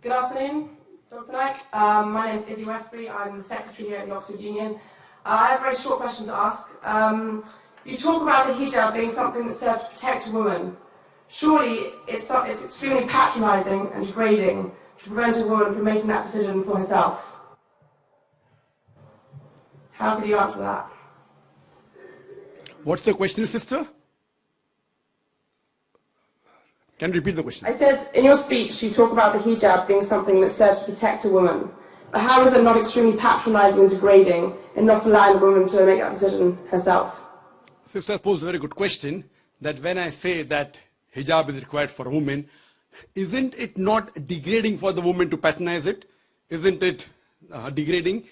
Good afternoon, Dr. Naik. My name is Izzy Westbury. I'm the Secretary here at the Oxford Union. I have a very short question to ask. You talk about the hijab being something that serves to protect a woman. Surely it's extremely patronising and degrading to prevent a woman from making that decision for herself. How could you answer that? What's the question, sister? Can you repeat the question? I said, in your speech, you talk about the hijab being something that serves to protect a woman. But how is it not extremely patronising and degrading in not allowing a woman to make that decision herself? Sister posed a very good question, that when I say that hijab is required for a woman, isn't it not degrading for the woman to patronize it? Isn't it degrading?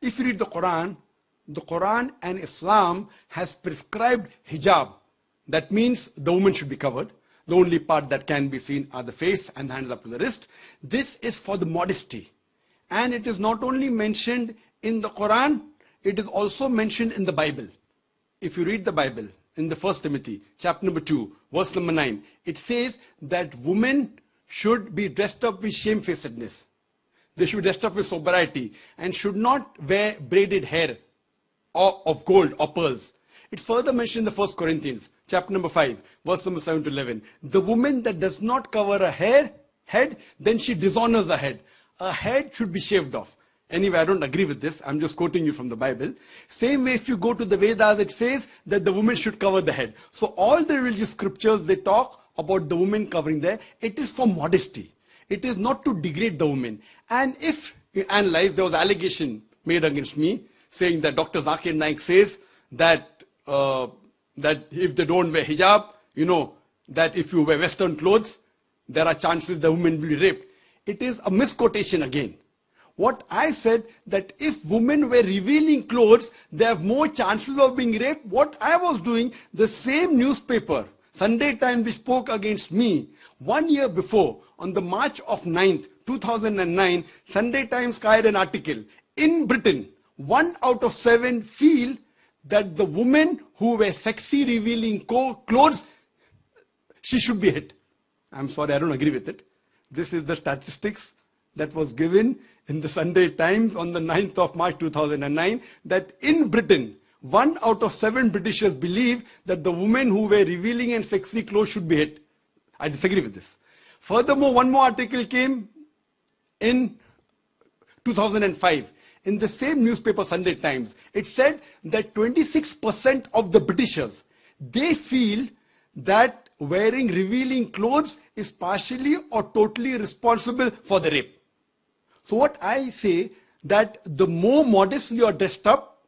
If you read the Quran and Islam has prescribed hijab. That means the woman should be covered. The only part that can be seen are the face and the hands up to the wrist. This is for the modesty. And it is not only mentioned in the Quran, it is also mentioned in the Bible. If you read the Bible, in the 1 Timothy, chapter number 2, verse number 9, it says that women should be dressed up with shamefacedness. They should be dressed up with sobriety and should not wear braided hair or of gold or pearls. It's further mentioned in the 1 Corinthians, chapter number 5, verse number 7 to 11. The woman that does not cover her head, then she dishonors her head. Her head should be shaved off. Anyway, I don't agree with this. I'm just quoting you from the Bible. Same way, if you go to the Vedas, it says that the woman should cover the head. So all the religious scriptures, they talk about the woman covering their. It is for modesty. It is not to degrade the woman. And if you analyze, there was an allegation made against me, saying that Dr. Zakir Naik says that if they don't wear hijab, that if you wear Western clothes, there are chances the woman will be raped. It is a misquotation again. What I said, that if women wear revealing clothes, they have more chances of being raped. What I was doing, the same newspaper, Sunday Times, which spoke against me, 1 year before, on the March of 9th, 2009, Sunday Times carried an article. In Britain, 1 out of 7 feel that the woman who wears sexy revealing clothes, she should be hit. I'm sorry, I don't agree with it. This is the statistics that was given in the Sunday Times on the 9th of March 2009, that in Britain, 1 out of 7 Britishers believe that the women who wear revealing and sexy clothes should be hit. I disagree with this. Furthermore, one more article came in 2005. In the same newspaper, Sunday Times, it said that 26% of the Britishers, they feel that wearing revealing clothes is partially or totally responsible for the rape. So what I say, that the more modestly you are dressed up,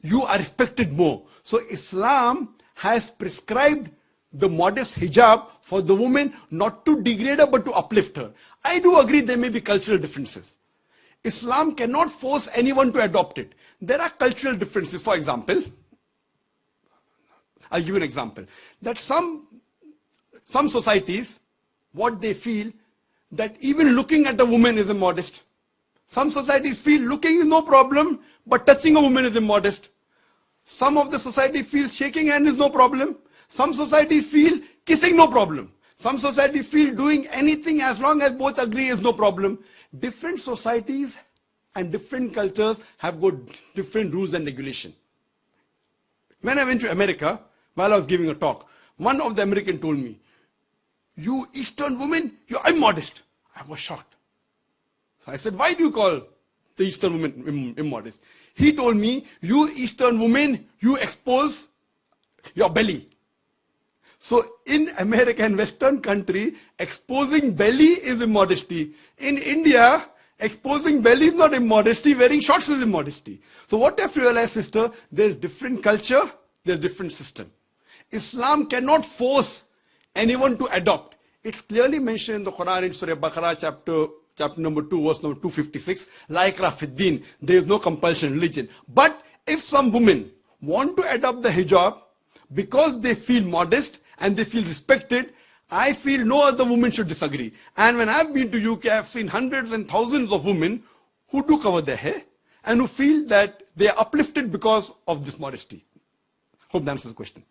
you are respected more. So Islam has prescribed the modest hijab for the woman, not to degrade her but to uplift her. I do agree there may be cultural differences. Islam cannot force anyone to adopt it. There are cultural differences. For example, I'll give you an example. That some societies, what they feel, that even looking at a woman is immodest. Some societies feel looking is no problem, but touching a woman is immodest. Some of the society feels shaking hand is no problem. Some societies feel kissing no problem. Some societies feel doing anything as long as both agree is no problem. Different societies and different cultures have got different rules and regulations. When I went to America, while I was giving a talk, one of the Americans told me, "You Eastern women, you're immodest." I was shocked. So I said, "Why do you call the Eastern women immodest?" He told me, "You Eastern women, you expose your belly." So in America and Western country, exposing belly is immodesty. In India, exposing belly is not immodesty, wearing shorts is immodesty. So what you have to realize, sister, there's different culture, there's different system. Islam cannot force anyone to adopt. It's clearly mentioned in the Quran in Surah Baqarah chapter number 2, verse number 256, La ikraha fid din, there is no compulsion in religion. But if some women want to adopt the hijab because they feel modest and they feel respected, I feel no other woman should disagree. And when I've been to UK, I've seen hundreds and thousands of women who do cover their hair and who feel that they are uplifted because of this modesty. Hope that answers the question.